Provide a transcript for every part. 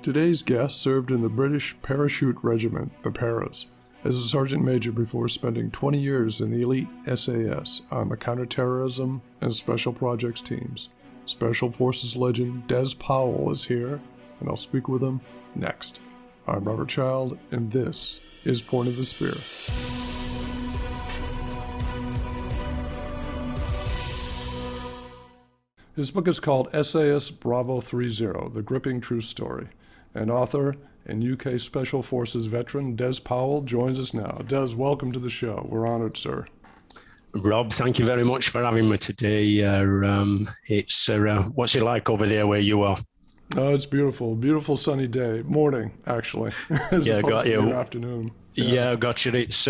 Today's guest served in the British Parachute Regiment, the Paras, as a sergeant major before spending 20 years in the elite SAS on the counterterrorism and special projects teams. Special Forces legend Des Powell is here, and I'll speak with him next. I'm Robert Child, and this is Point of the Spear. His book is called SAS Bravo Three Zero, The Gripping True Story. And author and UK Special Forces veteran Des Powell joins us now. Des, welcome to the show. We're honored, sir. Rob, thank you very much for having me today. What's it like over there where you are? Oh, it's beautiful. Beautiful sunny day. Morning, actually. Yeah, got you. Afternoon. Yeah, got you. It's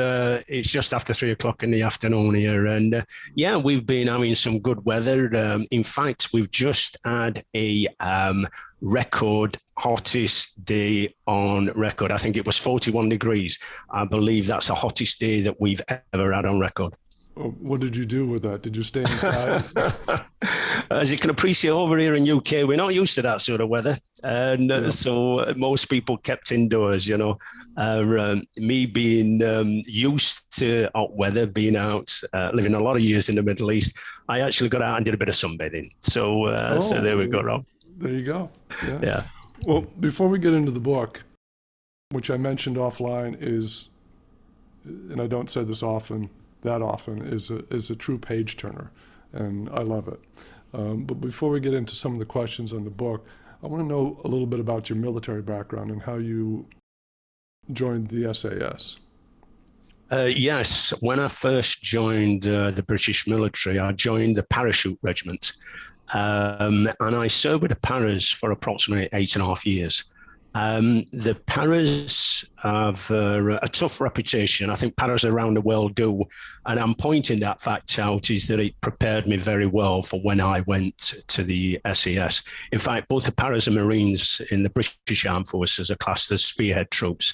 just after 3 o'clock in the afternoon here, and we've been having some good weather. In fact, we've just had a record hottest day on record. I think it was 41 degrees. I believe that's the hottest day that we've ever had on record. What did you do with that? Did you stay inside? As you can appreciate, over here in UK, we're not used to that sort of weather. And so most people kept indoors, you know. Me being used to hot weather, being out, living a lot of years in the Middle East, I actually got out and did a bit of sunbathing. So there we go, Rob. There you go. Yeah. Well, before we get into the book, which I mentioned offline is, and I don't say this that often, is a true page turner, and I love it. But before we get into some of the questions on the book, I want to know a little bit about your military background and how you joined the SAS. Yes, when I first joined the British military, I joined the Parachute Regiment, and I served with the Paras for approximately 8.5 years. The Paras have a tough reputation. I think Paras around the world do. And I'm pointing that fact out is that it prepared me very well for when I went to the SAS. In fact, both the Paras and Marines in the British Armed Forces are classed as spearhead troops.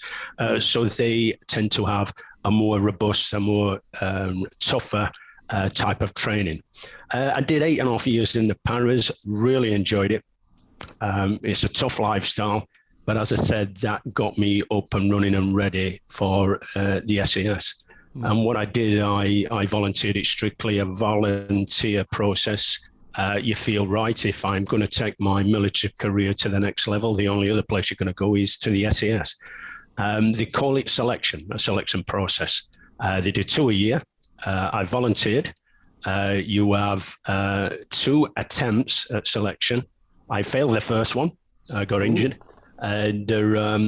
So they tend to have a more robust, a more tougher type of training. I did 8.5 years in the Paras, really enjoyed it. It's a tough lifestyle. But as I said, that got me up and running and ready for the SAS. And what I did, I volunteered. It's strictly a volunteer process. You feel right, if I'm going to take my military career to the next level, the only other place you're going to go is to the SAS. They call it a selection process. They do 2 a year. I volunteered. You have 2 attempts at selection. I failed the first one. I got injured. And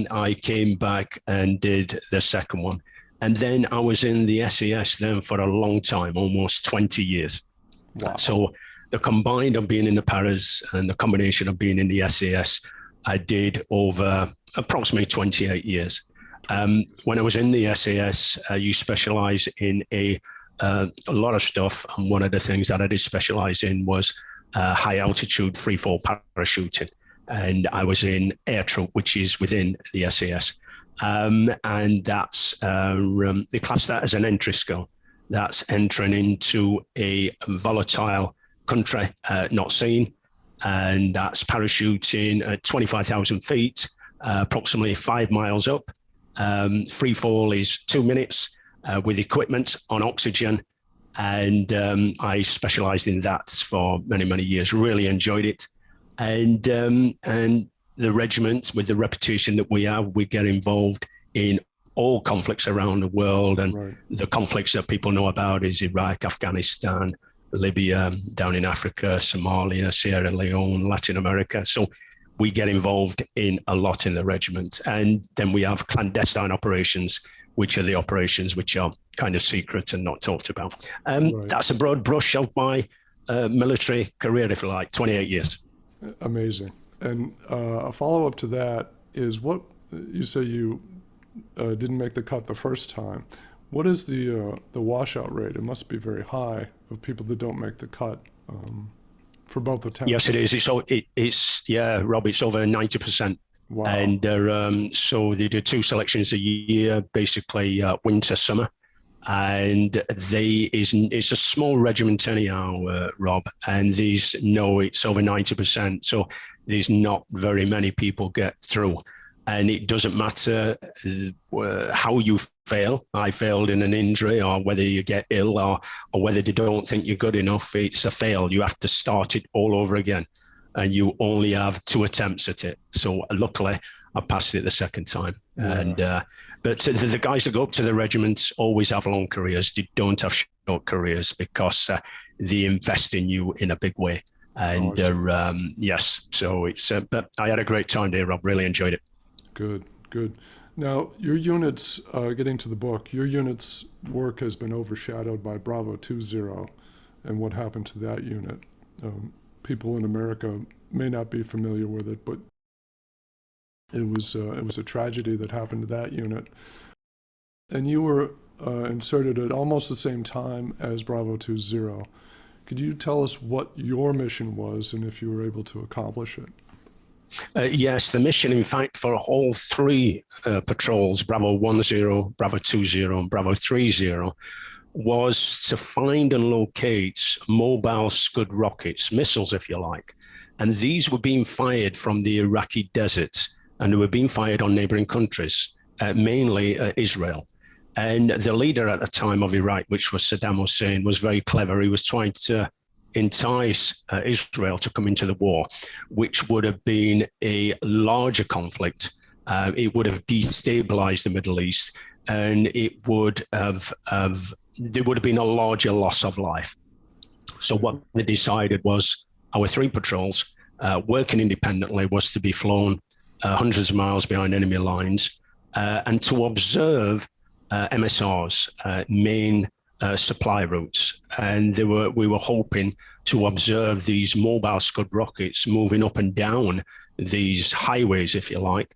I came back and did the second one. And then I was in the SAS then for a long time, almost 20 years. Wow. So the combined of being in the Paras and the combination of being in the SAS, I did over approximately 28 years. When I was in the SAS, you specialize in a lot of stuff. And one of the things that I did specialize in was high altitude free fall parachuting. And I was in air troop, which is within the SAS. And that's, they class that as an entry skill. That's entering into a volatile country not seen. And that's parachuting at 25,000 feet, approximately 5 miles up. Free fall is 2 minutes with equipment on oxygen. And I specialized in that for many, many years, really enjoyed it. And the regiment, with the reputation that we have, we get involved in all conflicts around the world. And the conflicts that people know about is Iraq, Afghanistan, Libya, down in Africa, Somalia, Sierra Leone, Latin America. So we get involved in a lot in the regiment. And then we have clandestine operations, which are the operations which are kind of secret and not talked about. That's a broad brush of my military career, if you like, 28 years. Amazing. And a follow-up to that is, what you say you didn't make the cut the first time. What is the washout rate? It must be very high of people that don't make the cut for both attempts. Yes, it is. It's Rob, it's over 90%. Wow. And so they do 2 selections a year, basically winter, summer. And it's a small regiment anyhow, Rob, and these know it's over 90%. So there's not very many people get through. And it doesn't matter how you fail. I failed in an injury, or whether you get ill, or whether they don't think you're good enough. It's a fail. You have to start it all over again. And you only have 2 attempts at it. So luckily, I passed it the second time. Yeah. And but the guys that go up to the regiments always have long careers. They don't have short careers because they invest in you in a big way. And yes, so it's. But I had a great time there, Rob. Really enjoyed it. Good, good. Now, your unit's, getting to the book, your unit's work has been overshadowed by Bravo 2-0 and what happened to that unit. People in America may not be familiar with it, but it was a tragedy that happened to that unit. And you were inserted at almost the same time as Bravo 2-0. Could you tell us what your mission was and if you were able to accomplish it? Yes, the mission, in fact, for all 3 patrols, Bravo 1-0, Bravo 2-0, and Bravo 3-0, was to find and locate mobile Scud rockets, missiles, if you like. And these were being fired from the Iraqi desert, and they were being fired on neighboring countries, mainly Israel. And the leader at the time of Iraq, which was Saddam Hussein, was very clever. He was trying to entice Israel to come into the war, which would have been a larger conflict. It would have destabilized the Middle East, and it would have there would have been a larger loss of life. So what they decided was our 3 patrols, working independently, was to be flown hundreds of miles behind enemy lines and to observe MSRs, main supply routes. And we were hoping to observe these mobile Scud rockets moving up and down these highways, if you like.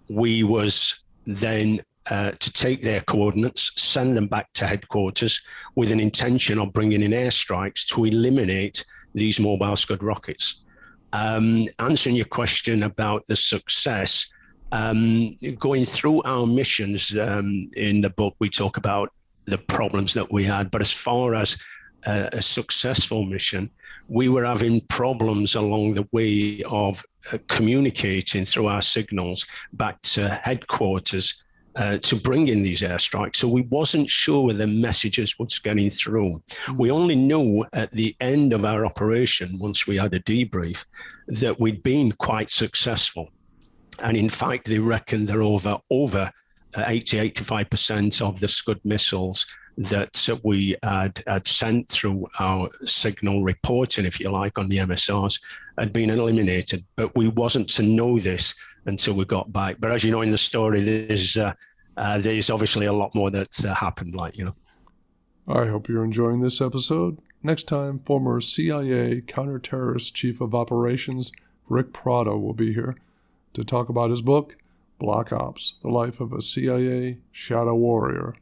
We was then to take their coordinates, send them back to headquarters with an intention of bringing in airstrikes to eliminate these mobile Scud rockets. Answering your question about the success, going through our missions in the book, we talk about the problems that we had, but as far as a successful mission, we were having problems along the way of communicating through our signals back to headquarters to bring in these airstrikes. So we wasn't sure the messages was getting through. We only knew at the end of our operation, once we had a debrief, that we'd been quite successful. And in fact, they reckon they're over 80-85% of the Scud missiles that we had sent through our signal reporting, if you like, on the MSRs had been eliminated. But we wasn't to know this until we got back. But as you know in the story, there's obviously a lot more that happened, I hope you're enjoying this episode. Next time, former CIA counterterrorist chief of operations Rick Prado will be here to talk about his book, Black Ops, The Life of a CIA Shadow Warrior.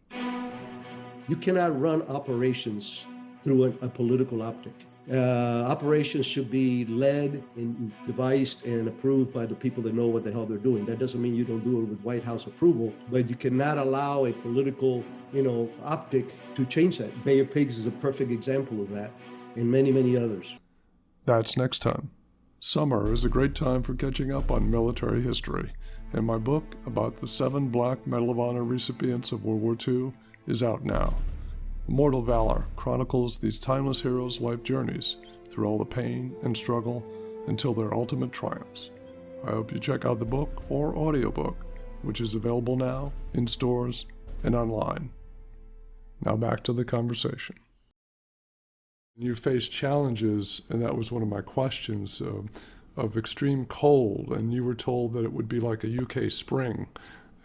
You cannot run operations through a political optic. Operations should be led and devised and approved by the people that know what the hell they're doing. That doesn't mean you don't do it with White House approval, but you cannot allow a political, optic to change that. Bay of Pigs is a perfect example of that, and many, many others. That's next time. Summer is a great time for catching up on military history, and my book about the 7 Black Medal of Honor recipients of World War II is out now. Immortal Valor chronicles these timeless heroes' life journeys through all the pain and struggle until their ultimate triumphs. I hope you check out the book or audiobook, which is available now in stores and online. Now back to the conversation. You faced challenges, and that was one of my questions, of extreme cold, and you were told that it would be like a UK spring.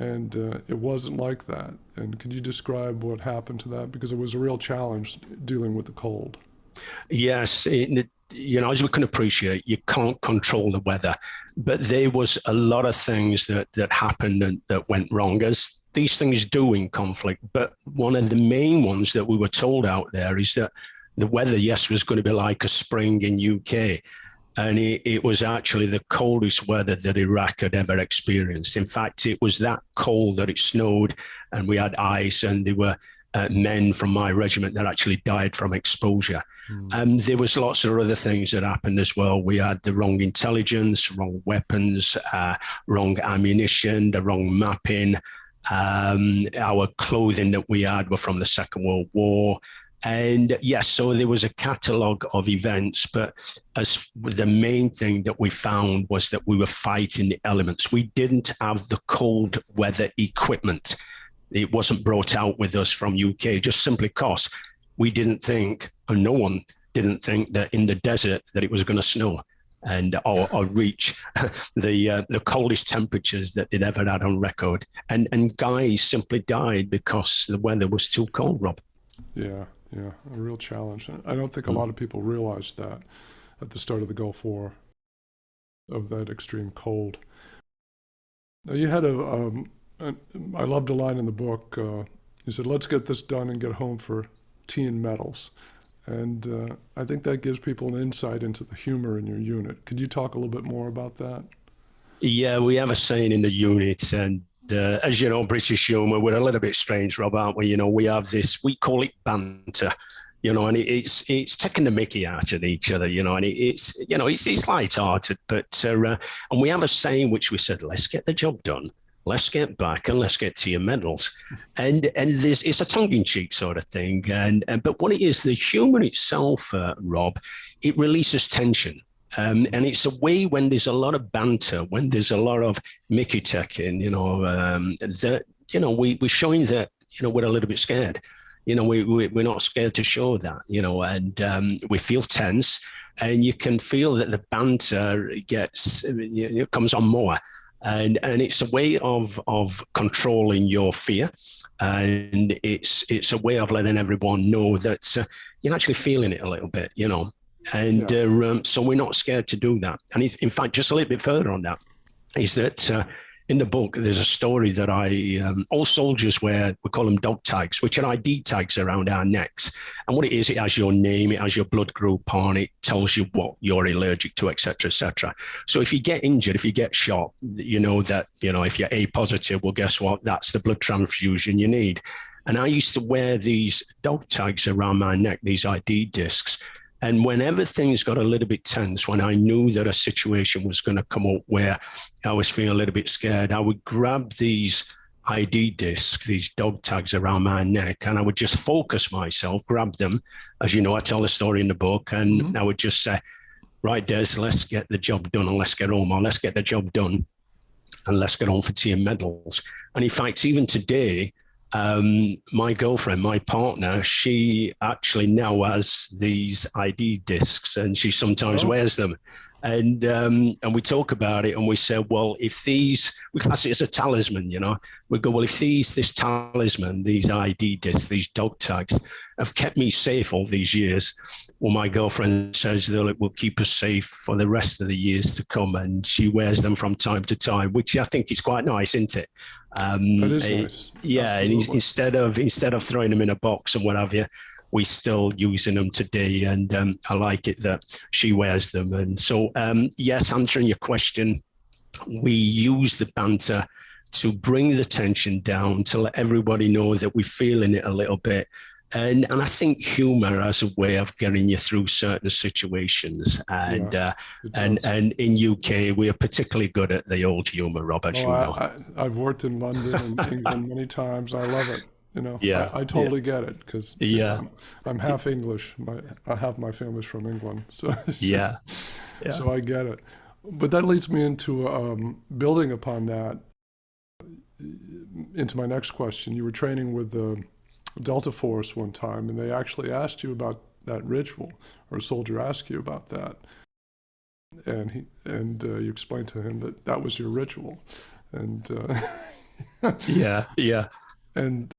And it wasn't like that. And can you describe what happened to that? Because it was a real challenge dealing with the cold. Yes, as we can appreciate, you can't control the weather. But there was a lot of things that happened and that went wrong, as these things do in conflict. But one of the main ones that we were told out there is that the weather, yes, was going to be like a spring in UK. And it was actually the coldest weather that Iraq had ever experienced. In fact, it was that cold that it snowed and we had ice, and there were men from my regiment that actually died from exposure. There was lots of other things that happened as well. We had the wrong intelligence, wrong weapons, wrong ammunition, the wrong mapping. Our clothing that we had were from the Second World War. And yes, so there was a catalogue of events, but as the main thing that we found was that we were fighting the elements. We didn't have the cold weather equipment. It wasn't brought out with us from UK, just simply because we didn't think, or no one didn't think that in the desert that it was going to snow and or reach the coldest temperatures that they'd ever had on record. And guys simply died because the weather was too cold, Rob. Yeah, a real challenge. I don't think a lot of people realized that at the start of the Gulf War, of that extreme cold. Now you had I loved a line in the book. You said, "Let's get this done and get home for tea and medals." And I think that gives people an insight into the humor in your unit. Could you talk a little bit more about that? Yeah, we have a saying in the unit, and as you know, British humor, we're a little bit strange, Rob, aren't we? You know, we have this, we call it banter, you know, and it's taking the mickey out of each other, you know, and it's light-hearted, but and we have a saying which we said, let's get the job done. Let's get back and let's get to your medals. And this, it's a tongue-in-cheek sort of thing. But what it is, the humor itself, Rob, it releases tension. And it's a way when there's a lot of banter, when there's a lot of Mickey taking, you know, that, you know, we're showing that, you know, we're a little bit scared. You know, we're not scared to show that, you know, and we feel tense, and you can feel that the banter comes on more. And it's a way of controlling your fear, and it's a way of letting everyone know that you're actually feeling it a little bit, you know. And so we're not scared to do that. And in fact, just a little bit further on that is that in the book, there's a story that all soldiers wear, we call them dog tags, which are ID tags around our necks. And what it is, it has your name, it has your blood group on, it tells you what you're allergic to, et cetera, et cetera. So if you get injured, if you get shot, you know that, you know, if you're A positive, well, guess what? That's the blood transfusion you need. And I used to wear these dog tags around my neck, these ID discs. And whenever things got a little bit tense, when I knew that a situation was going to come up where I was feeling a little bit scared, I would grab these ID discs, these dog tags around my neck, and I would just focus myself, grab them. As you know, I tell the story in the book, and I would just say, right, Des, let's get the job done and let's get home, or let's get the job done and let's get home for tea and medals. And in fact, even today, my girlfriend, my partner, she actually now has these ID discs, and she sometimes wears them. And we talk about it, and we say, well, if we class it as a talisman, you know, we go, well, if this talisman, these ID discs, these dog tags have kept me safe all these years, well, my girlfriend says that it will keep us safe for the rest of the years to come. And she wears them from time to time, which I think is quite nice, isn't it? That is nice. Yeah. And instead of throwing them in a box and what have you, we're still using them today, and I like it that she wears them. And so, yes, answering your question, we use the banter to bring the tension down, to let everybody know that we're feeling it a little bit. And I think humor as a way of getting you through certain situations. And in UK, we are particularly good at the old humor, Rob, as you know. I've worked in London and England many times. I love it. You know, I totally get it, because I'm half English. I have my family's from England, so so I get it. But that leads me into building upon that, into my next question. You were training with the Delta Force one time, and they actually asked you about that ritual, or a soldier asked you about that, and you explained to him that was your ritual, and and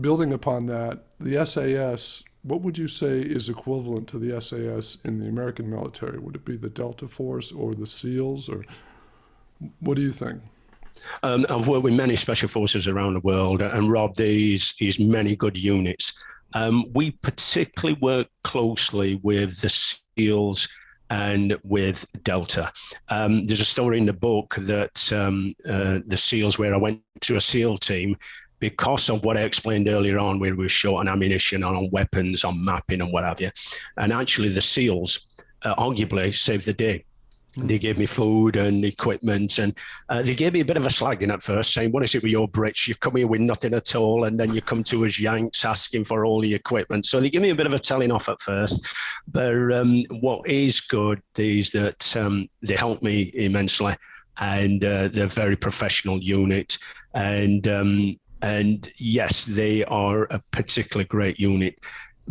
building upon that, the SAS, what would you say is equivalent to the SAS in the American military? Would it be the Delta Force or the SEALs, or what do you think? I've worked with many special forces around the world, and Rob, there's many good units. We particularly work closely with the SEALs and with Delta. There's a story in the book that the SEALs, where I went to a SEAL team, because of what I explained earlier on, where we were short on ammunition and on weapons, on mapping and what have you. And actually the SEALs arguably saved the day. They gave me food and equipment, and they gave me a bit of a slagging at first, saying, what is it with your Brits? You come here with nothing at all, and then you come to us Yanks asking for all the equipment. So they give me a bit of a telling off at first. But what is good is that they helped me immensely, and they're a very professional unit. And yes, they are a particularly great unit.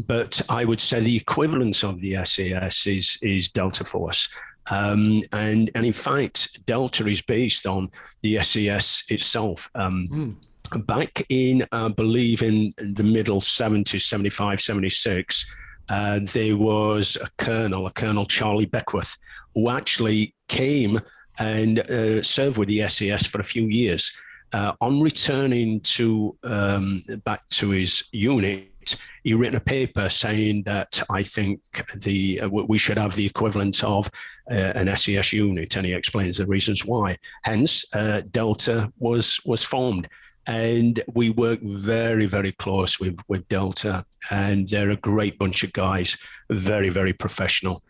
But I would say the equivalent of the SAS is Delta Force. And in fact, Delta is based on the SAS itself. Back in, I believe, in the middle 70s, 75, 76, there was a Colonel Charlie Beckworth, who actually came and served with the SAS for a few years. On returning back to his unit, he written a paper saying that I think we should have the equivalent of an SAS unit, and he explains the reasons why. Hence, Delta was formed, and we work very, very close with Delta, and they're a great bunch of guys, very, very professional.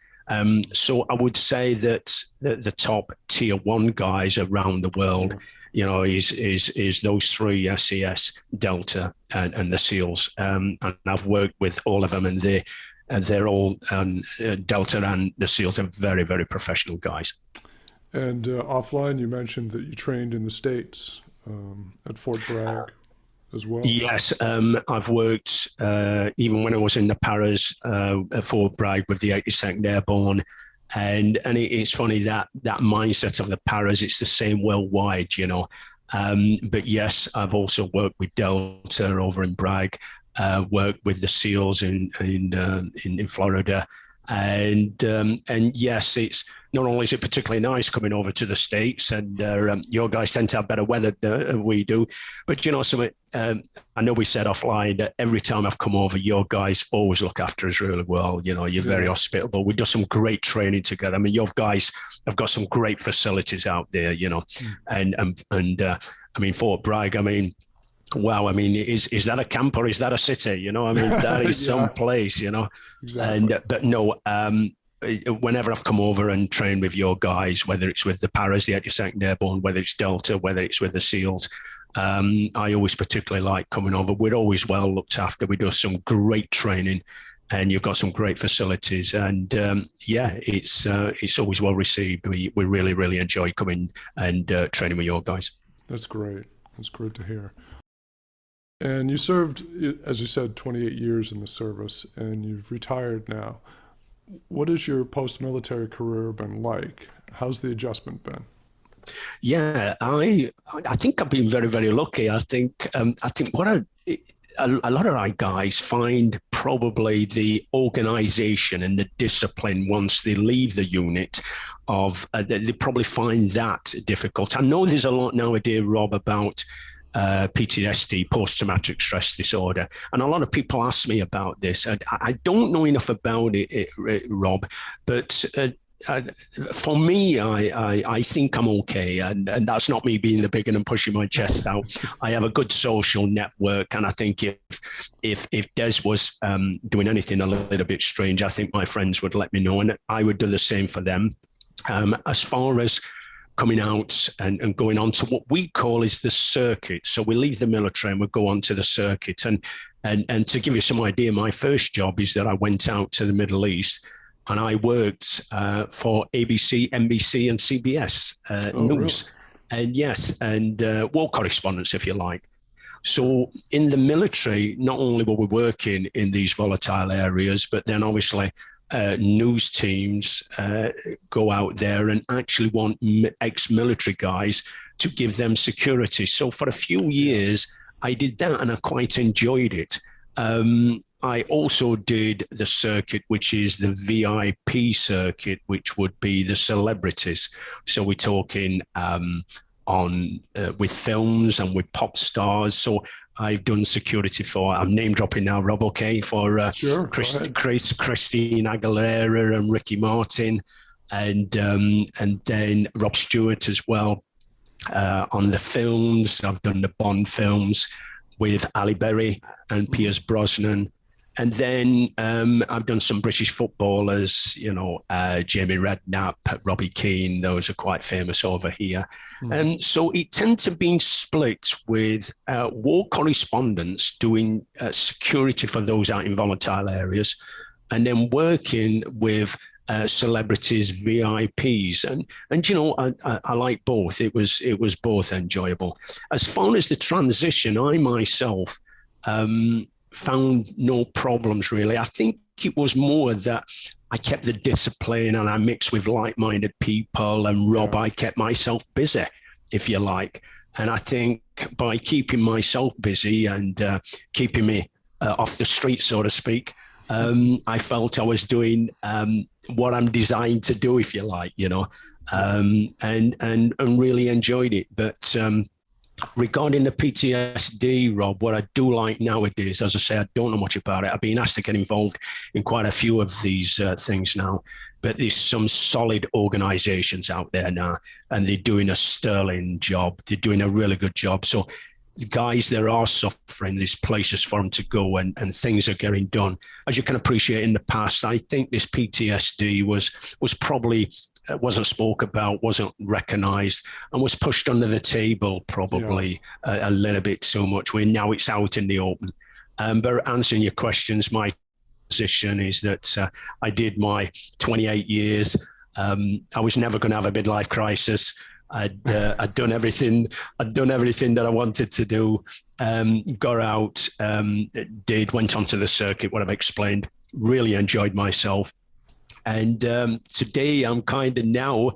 So I would say that the top tier one guys around the world, is those three: SAS, Delta, and the SEALs. And I've worked with all of them, and they're all Delta and the SEALs are very, very professional guys. And offline, you mentioned that you trained in the States at Fort Bragg as well. Yes, I've worked even when I was in the Paras at Fort Bragg with the 82nd Airborne. And it's funny that mindset of the Paras, it's the same worldwide, But yes, I've also worked with Delta over in Bragg, worked with the SEALs in Florida, and yes, it's not only is it particularly nice coming over to the States, and your guys tend to have better weather than we do, but something. I know we said offline that every time I've come over, your guys always look after us really well. You're very hospitable. We've done some great training together. I mean, your guys have got some great facilities out there, and I mean, Fort Bragg, I mean, wow, I mean, is that a camp or is that a city? I mean, that is some place, Exactly. But no, whenever I've come over and trained with your guys, whether it's with the Paras, the 82nd Airborne, whether it's Delta, whether it's with the SEALs, I always particularly like coming over. We're always well looked after. We do some great training, and you've got some great facilities. And it's always well received. We really, really enjoy coming and training with your guys. That's great. That's great to hear. And you served, as you said, 28 years in the service, and you've retired now. What has your post-military career been like? How's the adjustment been? Yeah, I think I've been very, very lucky. I think what a lot of our guys find probably the organization and the discipline once they leave the unit they probably find that difficult. I know there's a lot nowadays, Rob, about PTSD, post-traumatic stress disorder. And a lot of people ask me about this. I don't know enough about it, Rob, but for me, I think I'm okay. And that's not me being the big and pushing my chest out. I have a good social network. And I think if Des was doing anything a little bit strange, I think my friends would let me know, and I would do the same for them. As far as coming out and going on to what we call is the circuit. So we leave the military and we go on to the circuit. And to give you some idea, my first job is that I went out to the Middle East and I worked for ABC, NBC and CBS News. Really? And yes, and war correspondence, if you like. So in the military, not only were we working in these volatile areas, but then obviously news teams go out there and actually want ex-military guys to give them security. So for a few years, I did that and I quite enjoyed it. I also did the circuit, which is the VIP circuit, which would be the celebrities. So we're talking with films and with pop stars. So I've done security I'm name dropping now, Rob, okay, for sure, Christine Aguilera and Ricky Martin, and then Rob Stewart as well on the films. I've done the Bond films. with Ali Berry and Piers Brosnan. And then I've done some British footballers, Jamie Redknapp, Robbie Keane. Those are quite famous over here. And so it tends to be split with war correspondents doing security for those out in volatile areas, and then working with celebrities, VIPs, and I like both. It was both enjoyable. As far as the transition, I myself found no problems really. I think it was more that I kept the discipline and I mixed with like-minded people, and Rob, I kept myself busy, if you like. And I think by keeping myself busy and keeping me off the street, so to speak, I felt I was doing what I'm designed to do, if you like, and really enjoyed it. But regarding the PTSD, Rob, what I do like nowadays, as I say, I don't know much about it. I've been asked to get involved in quite a few of these things now, but there's some solid organizations out there now, and they're doing a sterling job. They're doing a really good job. So guys that are suffering, there's places for them to go, and things are getting done. As you can appreciate, in the past, I think this PTSD was probably wasn't spoke about, wasn't recognized, and was pushed under the table probably a little bit too much. Where now it's out in the open. But answering your questions, my position is that I did my 28 years. I was never going to have a midlife crisis. I'd done everything. I'd done everything that I wanted to do. Got out, went onto the circuit, what I've explained. Really enjoyed myself. And today I'm kind of now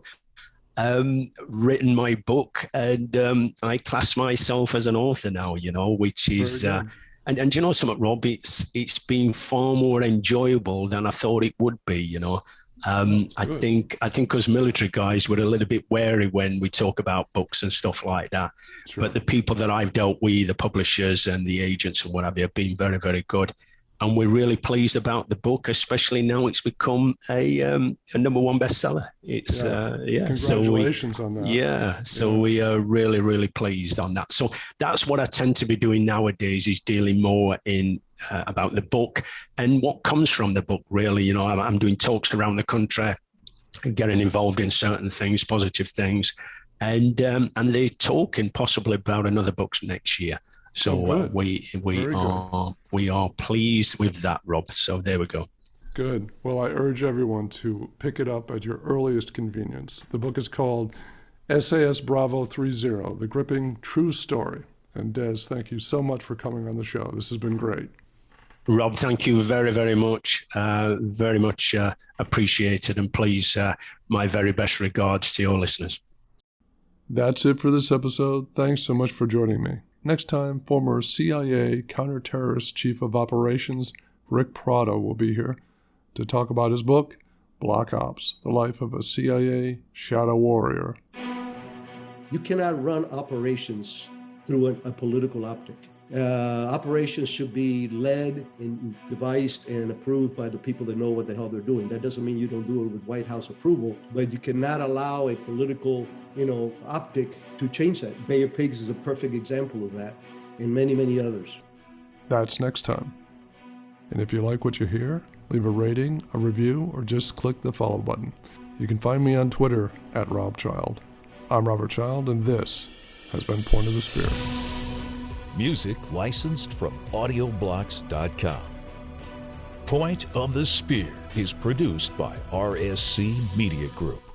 written my book, and I class myself as an author now, which is, and you know something, Rob, it's been far more enjoyable than I thought it would be, I think because military guys were a little bit wary when we talk about books and stuff like that. Sure. But the people that I've dealt with, the publishers and the agents and whatever, have been very, very good. And we're really pleased about the book, especially now it's become a number one bestseller. It's Congratulations on that. Yeah, so we are really, really pleased on that. So that's what I tend to be doing nowadays, is dealing more in about the book and what comes from the book. Really, I'm doing talks around the country, getting involved in certain things, positive things, and they're talking possibly about another book next year. So we are pleased with that, Rob. So there we go. Good. Well, I urge everyone to pick it up at your earliest convenience. The book is called SAS Bravo 3 Zero, The Gripping True Story. And Des, thank you so much for coming on the show. This has been great. Rob, thank you very, very much. Very much appreciated. And please, my very best regards to your listeners. That's it for this episode. Thanks so much for joining me. Next time, former CIA counterterrorist chief of operations Rick Prado will be here to talk about his book, Black Ops, The Life of a CIA Shadow Warrior. You cannot run operations through a political optic. Operations should be led and devised and approved by the people that know what the hell they're doing. That doesn't mean you don't do it with White House approval, but you cannot allow a political, optic to change that. Bay of Pigs is a perfect example of that, and many, many others. That's next time. And if you like what you hear, leave a rating, a review, or just click the follow button. You can find me on Twitter @RobChild. I'm Robert Child, and this has been Point of the Spear. Music licensed from audioblocks.com. Point of the Spear is produced by RSC Media Group.